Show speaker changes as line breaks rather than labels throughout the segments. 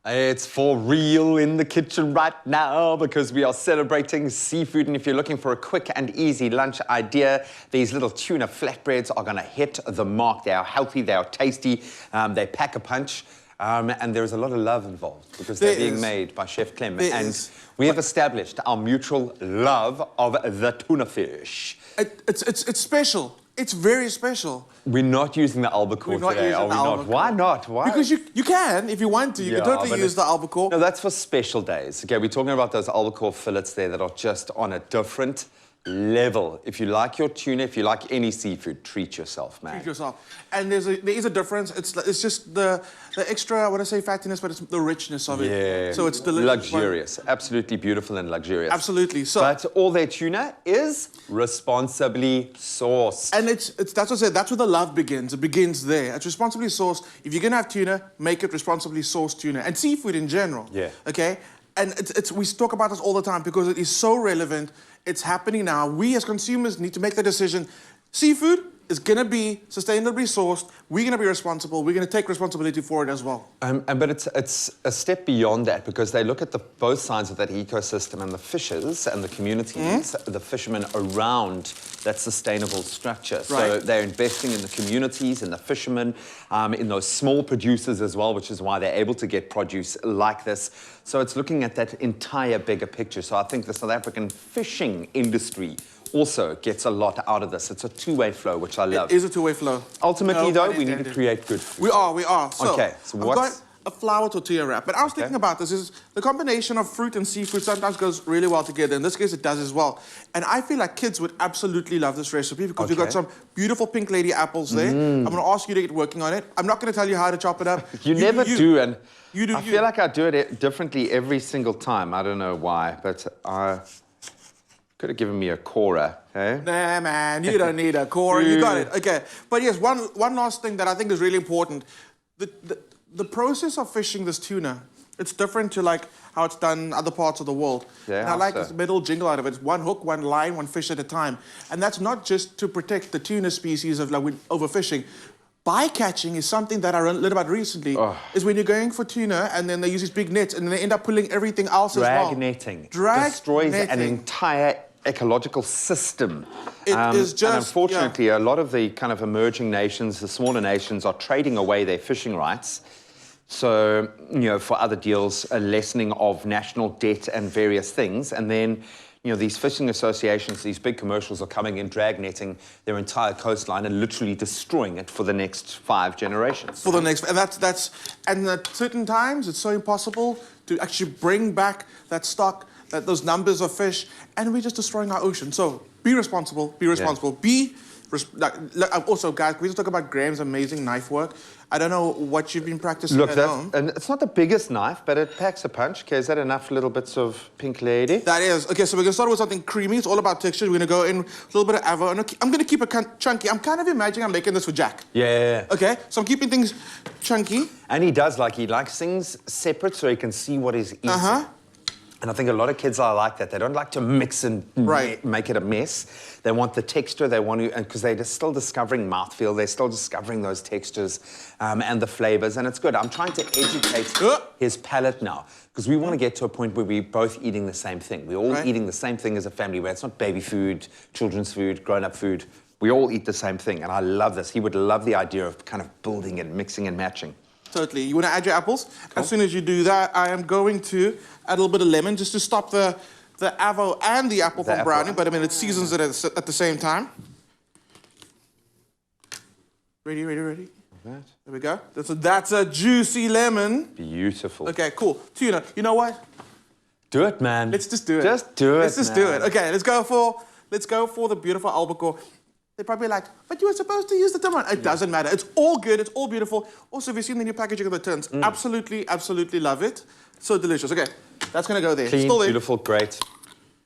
It's for real in the kitchen right now because we are celebrating seafood. And if you're looking for a quick and easy lunch idea, these little tuna flatbreads are going to hit the mark. They are healthy, they are tasty, they pack a punch. And there's a lot of love involved because they're being made by Chef Clem. And we have established our mutual love of the tuna fish.
It's special. It's very special.
We're not using the albacore today, are we not? Why not? Why?
Because you can, if you want to. You can totally use the albacore.
No, that's for special days. Okay, we're talking about those albacore fillets there that are just on a different level. If you like your tuna, if you like any seafood, treat yourself, man.
Treat yourself. And there is a difference. It's just the extra, I want to say fattiness, but it's the richness of it.
Yeah.
So it's delicious.
Luxurious. Absolutely beautiful and luxurious.
Absolutely. So,
but all their tuna is responsibly sourced.
And that's what I said. That's where the love begins. It begins there. It's responsibly sourced. If you're going to have tuna, make it responsibly sourced tuna. And seafood in general.
Yeah.
Okay? And we talk about this all the time because it is so relevant. It's happening now. We as consumers need to make the decision. Seafood is going to be sustainably sourced. We're going to be responsible. We're going to take responsibility for it as well.
But it's a step beyond that because they look at both sides of that ecosystem and the fishes and the communities, the fishermen around that sustainable structure. So they're investing in the communities, in the fishermen, in those small producers as well, which is why they're able to get produce like this. So it's looking at that entire bigger picture. So I think the South African fishing industry also gets a lot out of this. It's a two-way flow, which I love.
It is a two-way flow.
Ultimately, though, we need to create good food.
We are. So,
okay, so
I've got a flour tortilla wrap. But I was thinking about this. Is the combination of fruit and seafood sometimes goes really well together. In this case, it does as well. And I feel like kids would absolutely love this recipe because we've got some beautiful pink lady apples there. I'm going to ask you to get working on it. I'm not going to tell you how to chop it up.
You never do, and
I
feel like I do it differently every single time. I don't know why, but I could have given me a corer, eh?
Nah, man, you don't need a corer. You got it. Okay. But yes, one last thing that I think is really important. The process of fishing this tuna, it's different to like how it's done in other parts of the world.
Yeah,
and I like this middle jingle out of it. It's one hook, one line, one fish at a time. And that's not just to protect the tuna species of like overfishing. Bycatching is something that I learned about recently, is when you're going for tuna and then they use these big nets and then they end up pulling everything else as well.
Drag netting.
Drag
destroys
netting.
an entire ecological system.
It is just,
and unfortunately, a lot of the kind of emerging nations, the smaller nations, are trading away their fishing rights. So, you know, for other deals, a lessening of national debt and various things. And then, you know, these fishing associations, these big commercials are coming in, drag netting their entire coastline and literally destroying it for the next 5 generations.
For the next, and at certain times, it's so impossible to actually bring back that stock, those numbers of fish, and we're just destroying our ocean. So be responsible, be responsible, also, guys, we just talk about Graham's amazing knife work. I don't know what you've been practicing at home.
And it's not the biggest knife, but it packs a punch. Okay, is that enough little bits of pink lady?
That is. Okay, so we're going to start with something creamy. It's all about texture. We're going to go in with a little bit of avo. And I'm going to keep it chunky. I'm kind of imagining I'm making this for Jack.
Yeah.
Okay, so I'm keeping things chunky.
And he likes things separate so he can see what he's eating. And I think a lot of kids are like that. They don't like to mix and make it a mess. They want the texture. They want to, because they're just still discovering mouthfeel. They're still discovering those textures and the flavors. And it's good. I'm trying to educate his palate now because we want to get to a point where we're both eating the same thing. We're all eating the same thing as a family, where it's not baby food, children's food, grown-up food. We all eat the same thing. And I love this. He would love the idea of kind of building and mixing and matching.
Totally. You want to add your apples?
Cool.
As soon as you do that, I am going to add a little bit of lemon just to stop the avo and the apple from browning, but I mean, it seasons it at the same time. Ready?
There
we go. That's a juicy lemon.
Beautiful.
Okay, cool. Tuna, you know what?
Do it, man.
Let's just do it.
Just do it,
Let's just do it. Okay, let's go for the beautiful albacore. They're probably like, but you were supposed to use the tamarind. It doesn't matter. It's all good. It's all beautiful. Also, have you seen the new packaging of the tins? Absolutely, absolutely love it. So delicious. Okay, that's going to go there.
Clean,
Still there.
beautiful, great.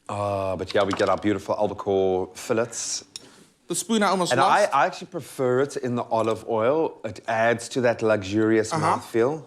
But yeah, we get our beautiful albacore fillets.
The spoon I almost
and
lost.
I actually prefer it in the olive oil. It adds to that luxurious mouthfeel.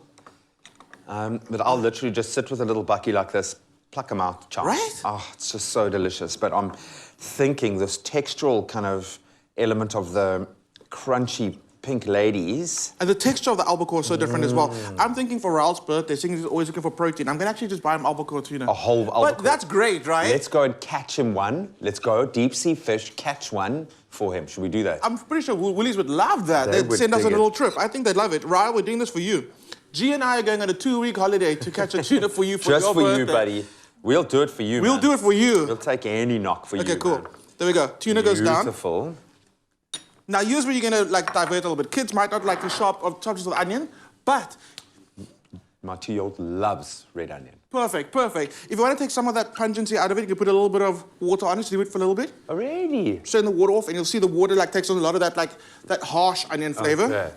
But I'll literally just sit with a little bucky like this, pluck them out, chop.
Right?
Oh, it's just so delicious. But I'm thinking this textural kind of element of the crunchy pink ladies.
And the texture of the albacore is so different as well. I'm thinking for Raul's birthday, seeing he's always looking for protein, I'm going to actually just buy him albacore tuna.
A whole albacore.
But that's great, right?
Let's go and catch him one. Let's go, deep sea fish, catch one for him. Should we do that?
I'm pretty sure Woolies would love that. They'd send us a little trip. I think they'd love it. Raul, we're doing this for you. G and I are going on a 2-week holiday to catch a tuna for you for your birthday.
Just for you, buddy. We'll do it for you,
We'll do it for you.
We'll take any knock for you,
Okay, cool.
man.
There we go. Tuna goes down.
Beautiful.
Now, here's where you're going to, like, divert a little bit. Kids might not like the sharp of choppers of onion, but...
My 2-year-old loves red onion.
Perfect, perfect. If you want to take some of that pungency out of it, you can put a little bit of water on it, leave it for a little bit.
Already?
Turn the water off, and you'll see the water, like, takes on a lot of that, like, that harsh onion flavor.
Okay.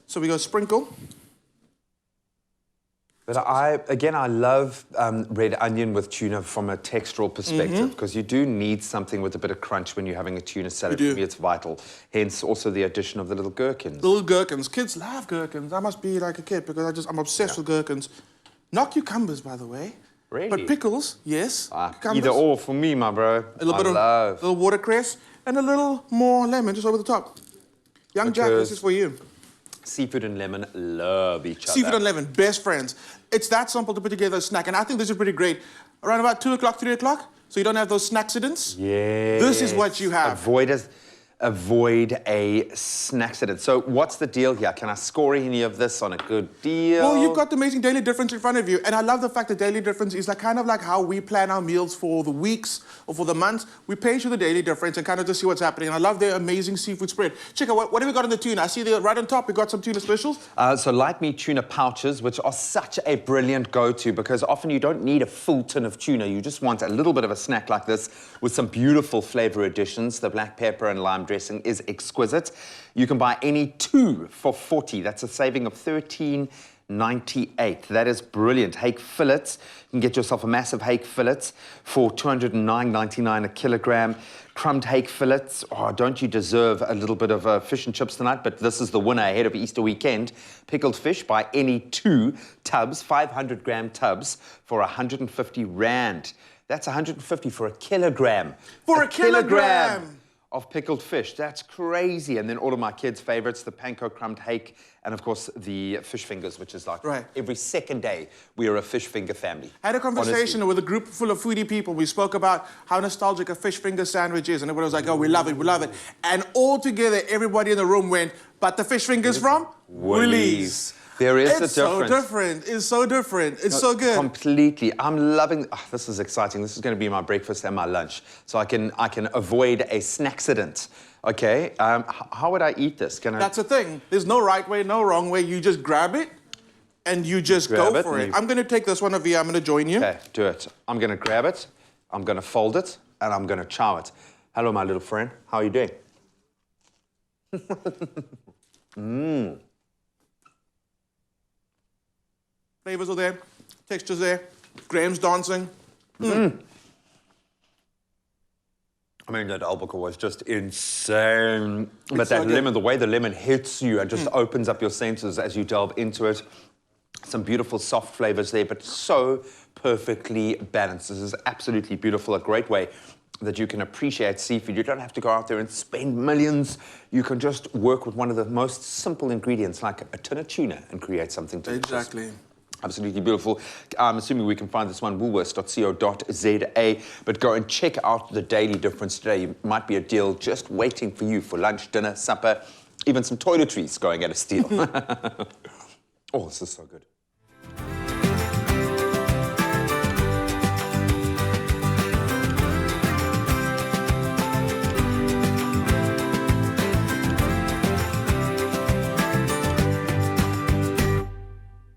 So we go sprinkle.
But I love red onion with tuna from a textural perspective because you do need something with a bit of crunch when you're having a tuna salad. For me, it's vital. Hence, also the addition of the little gherkins.
The little gherkins. Kids love gherkins. I must be like a kid because I'm obsessed with gherkins. Not cucumbers, by the way.
Really?
But pickles, yes.
Either or for me, my bro.
A little bit of little watercress and a little more lemon just over the top. Young Jack, this is for you.
Seafood and lemon love each other.
Seafood and lemon, best friends. It's that simple to put together a snack, and I think this is pretty great. Around about 2 o'clock, 3 o'clock, so you don't have those snack accidents.
Yeah.
This is what you have.
Avoid a snack accident. So what's the deal here? Can I score any of this on a good deal?
Well, you've got the amazing Daily Difference in front of you, and I love the fact that Daily Difference is like kind of like how we plan our meals for the weeks or for the months. We page you the Daily Difference and kind of just see what's happening. And I love their amazing seafood spread. Check out what have we got in the tuna? I see there right on top we got some tuna specials.
So light meat tuna pouches, which are such a brilliant go-to because often you don't need a full tin of tuna. You just want a little bit of a snack like this with some beautiful flavor additions. The black pepper and lime dressing is exquisite. You can buy any 2 for 40. That's a saving of $13.98. That is brilliant. Hake fillets. You can get yourself a massive hake fillet for $209.99 a kilogram. Crumbed hake fillets. Oh, don't you deserve a little bit of fish and chips tonight? But this is the winner ahead of Easter weekend. Pickled fish by any 2 tubs, 500-gram tubs for 150 Rand. That's 150 for a kilogram.
For a kilogram
of pickled fish. That's crazy. And then all of my kids' favorites, the panko crumbed hake, and of course the fish fingers, which is like every second day we are a fish finger family.
I had a conversation with a group full of foodie people. We spoke about how nostalgic a fish finger sandwich is, and everybody was like, oh, we love it, we love it. And all together, everybody in the room went, but the fish fingers from Woolies.
There is a difference.
It's so different. It's so different. It's so good.
Completely. I'm loving. Oh, this is exciting. This is going to be my breakfast and my lunch, so I can avoid a snack accident. Okay. How would I eat this? Can I?
That's the thing. There's no right way, no wrong way. You just grab it, and you just go for it. I'm going to take this one over here. I'm going to join you.
Okay, do it. I'm going to grab it. I'm going to fold it, and I'm going to chow it. Hello, my little friend. How are you doing?
Flavors are there, textures there, Graham's dancing.
I mean, that albacore was just insane. But that lemon, the way the lemon hits you and just opens up your senses as you delve into it. Some beautiful soft flavors there, but so perfectly balanced. This is absolutely beautiful, a great way that you can appreciate seafood. You don't have to go out there and spend millions. You can just work with one of the most simple ingredients, like a tin of tuna, and create something delicious.
Exactly.
Absolutely beautiful. I'm assuming we can find this one, woolworths.co.za, but go and check out the Daily Difference today. It might be a deal just waiting for you for lunch, dinner, supper, even some toiletries going at a steal. Oh, this is so good.